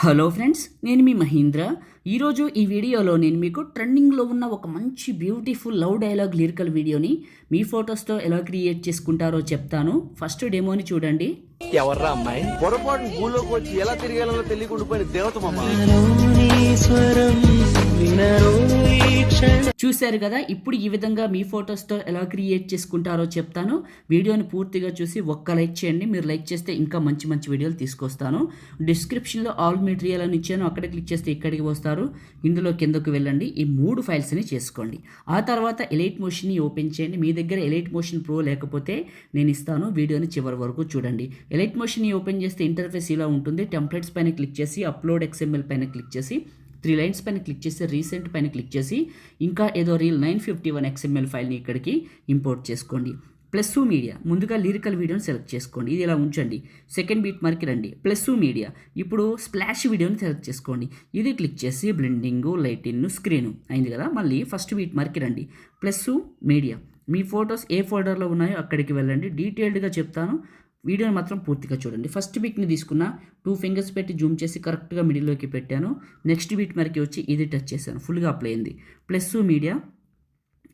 Hello friends, నేను మీ మహీంద్ర. ఈరోజు ఈ వీడియోలో నేను మీకు ట్రెండింగ్లో ఉన్న ఒక మంచి బ్యూటిఫుల్ లవ్ డైలాగ్ లిరికల్ వీడియోని మీ ఫొటోస్తో ఎలా క్రియేట్ చేసుకుంటారో చెప్తాను. ఫస్ట్ డెమోని చూడండి. ఎవర్రా అమ్మాయి పొరపాటు భూలోకి వచ్చి ఎలా తిరిగేలా తెలియకుండిపోయిన దేవత మమ్మ. చూశారు కదా, ఇప్పుడు ఈ విధంగా మీ ఫొటోస్తో ఎలా క్రియేట్ చేసుకుంటారో చెప్తాను. వీడియోని పూర్తిగా చూసి ఒక్క లైక్ చేయండి. మీరు లైక్ చేస్తే ఇంకా మంచి మంచి వీడియోలు తీసుకొస్తాను. డిస్క్రిప్షన్లో ఆల్ మెటీరియల్ అని ఇచ్చాను, అక్కడ క్లిక్ చేస్తే ఇక్కడికి వస్తారు. ఇందులో కిందకు వెళ్ళండి, ఈ 3 ఫైల్స్ని చేసుకోండి. ఆ తర్వాత ఎలైట్ మోషన్ని ఓపెన్ చేయండి. మీ దగ్గర ఎలైట్ మోషన్ ప్రో లేకపోతే నేను ఇస్తాను, వీడియోని చివరి వరకు చూడండి. ఎలైట్ మోషన్ని ఓపెన్ చేస్తే ఇంటర్ఫేస్ ఇలా ఉంటుంది. టెంప్లెట్స్ పైన క్లిక్ చేసి అప్లోడ్ XML పైన క్లిక్ చేసి 3 లైన్స్ పైన క్లిక్ చేసి రీసెంట్ పైన క్లిక్ చేసి ఇంకా ఏదో రీల్ 951 XML ఫైల్ని ఇక్కడికి ఇంపోర్ట్ చేసుకోండి. ప్లస్ మీడియా, ముందుగా లిరికల్ వీడియోని సెలెక్ట్ చేసుకోండి. ఇది ఇలా ఉంచండి. సెకండ్ బీట్ మార్క్కి రండి. ప్లస్ మీడియా, ఇప్పుడు స్ప్లాష్ వీడియోని సెలెక్ట్ చేసుకోండి. ఇది క్లిక్ చేసి బ్లెండింగు, లైటింగ్, స్క్రీను అయింది కదా. మళ్ళీ ఫస్ట్ బీట్ మార్క్కి రండి. ప్లస్ మీడియా, మీ ఫొటోస్ ఏ ఫోల్డర్లో ఉన్నాయో అక్కడికి వెళ్ళండి. డీటెయిల్డ్గా చెప్తాను, వీడియోని మాత్రం పూర్తిగా చూడండి. ఫస్ట్ బీట్ని తీసుకున్న 2 ఫింగర్స్ పెట్టి జూమ్ చేసి కరెక్ట్గా మిడిల్లోకి పెట్టాను. నెక్స్ట్ బీట్ మరికి వచ్చి ఇది టచ్ చేశాను, ఫుల్గా అప్లై అయింది. ప్లస్ మీడియా,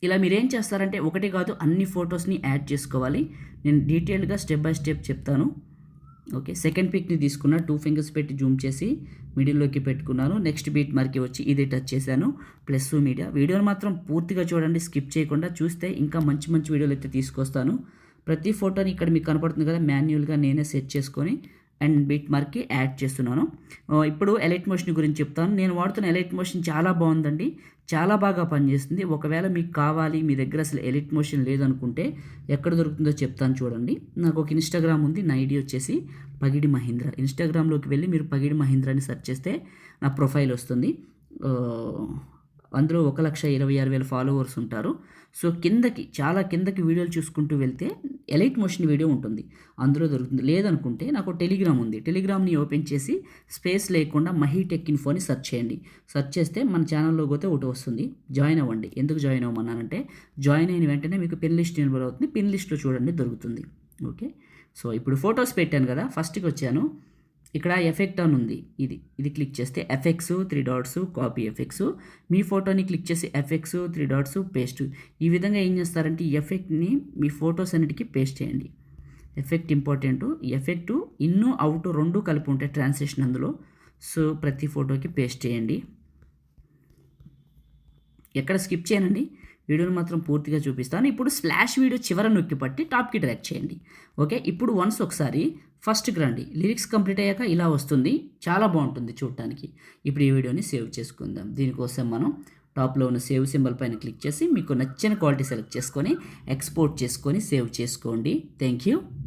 ఇలా మీరేం చేస్తారంటే ఒకటి కాదు అన్ని ఫొటోస్ని యాడ్ చేసుకోవాలి. నేను డీటెయిల్డ్గా స్టెప్ బై స్టెప్ చెప్తాను. ఓకే, సెకండ్ పిక్ని తీసుకున్న 2 ఫింగర్స్ పెట్టి జూమ్ చేసి మిడిల్లోకి పెట్టుకున్నాను. నెక్స్ట్ బీట్ మరికి వచ్చి ఇది టచ్ చేశాను. ప్లస్ మీడియా, వీడియోని మాత్రం పూర్తిగా చూడండి, స్కిప్ చేయకుండా. చూస్తే ఇంకా మంచి మంచి వీడియోలు అయితే తీసుకొస్తాను. ప్రతి ఫోటోని ఇక్కడ మీకు కనపడుతుంది కదా, మాన్యువల్గా నేనే సెట్ చేసుకొని అండ్ బీట్ మార్క్కి యాడ్ చేస్తున్నాను. ఇప్పుడు ఎలైట్ మోషన్ గురించి చెప్తాను. నేను వాడుతున్న ఎలైట్ మోషన్ చాలా బాగుందండి, చాలా బాగా పనిచేస్తుంది. ఒకవేళ మీకు కావాలి, మీ దగ్గర అసలు ఎలైట్ మోషన్ లేదనుకుంటే ఎక్కడ దొరుకుతుందో చెప్తాను చూడండి. నాకు ఒక ఇన్స్టాగ్రామ్ ఉంది, నా ఐడి వచ్చేసి పగిడి మహీంద్ర. ఇన్స్టాగ్రామ్లోకి వెళ్ళి మీరు పగిడి మహీంద్ర అని సెర్చ్ చేస్తే నా ప్రొఫైల్ వస్తుంది. అందులో 1,26,000 ఫాలోవర్స్ ఉంటారు. సో కిందకి, చాలా కిందకి వీడియోలు చూసుకుంటూ వెళ్తే ఎలైట్ మోషన్ వీడియో ఉంటుంది, అందులో దొరుకుతుంది. లేదనుకుంటే నాకు టెలిగ్రామ్ ఉంది, టెలిగ్రామ్ని ఓపెన్ చేసి స్పేస్ లేకుండా మహీ టెక్ ఇన్ఫోని సెర్చ్ చేయండి. సెర్చ్ చేస్తే మన ఛానల్లో పోతే ఒకటి వస్తుంది, జాయిన్ అవ్వండి. ఎందుకు జాయిన్ అవ్వమన్నానంటే జాయిన్ అయిన వెంటనే మీకు పిన్ లిస్ట్ ఎనేబుల్ అవుతుంది. పిన్ లిస్ట్లో చూడండి దొరుకుతుంది. ఓకే, సో ఇప్పుడు ఫొటోస్ పెట్టాను కదా, ఫస్ట్కి వచ్చాను. ఇక్కడ ఎఫెక్ట్ అని ఉంది, ఇది క్లిక్ చేస్తే ఎఫెక్ట్స్ 3 డాట్స్ కాపీ ఎఫెక్ట్స్. మీ ఫోటోని క్లిక్ చేసి ఎఫెక్ట్స్ 3 డాట్స్ పేస్ట్. ఈ విధంగా ఏం చేస్తారంటే ఈ ఎఫెక్ట్ని మీ ఫొటోస్ అన్నిటికీ పేస్ట్ చేయండి. Effect important. ఎఫెక్ట్ ఇన్ను అవుట్ 2 కలిపి ఉంటాయి ట్రాన్స్లేషన్ అందులో. సో ప్రతి ఫోటోకి పేస్ట్ చేయండి. ఎక్కడ స్కిప్ చేయనండి, వీడియోని మాత్రం పూర్తిగా చూపిస్తాను. ఇప్పుడు స్లాష్ వీడియో చివర నొక్కి పట్టి టాప్కి డ్రాగ్ చేయండి. ఓకే, ఇప్పుడు వన్స్ ఒకసారి ఫస్ట్కి రండి. లిరిక్స్ కంప్లీట్ అయ్యాక ఇలా వస్తుంది, చాలా బాగుంటుంది చూడటానికి. ఇప్పుడు ఈ వీడియోని సేవ్ చేసుకుందాం. దీనికోసం మనం టాప్లో ఉన్న సేవ్ సింబల్ పైన క్లిక్ చేసి మీకు నచ్చిన క్వాలిటీ సెలెక్ట్ చేసుకొని ఎక్స్పోర్ట్ చేసుకొని సేవ్ చేసుకోండి. Thank you.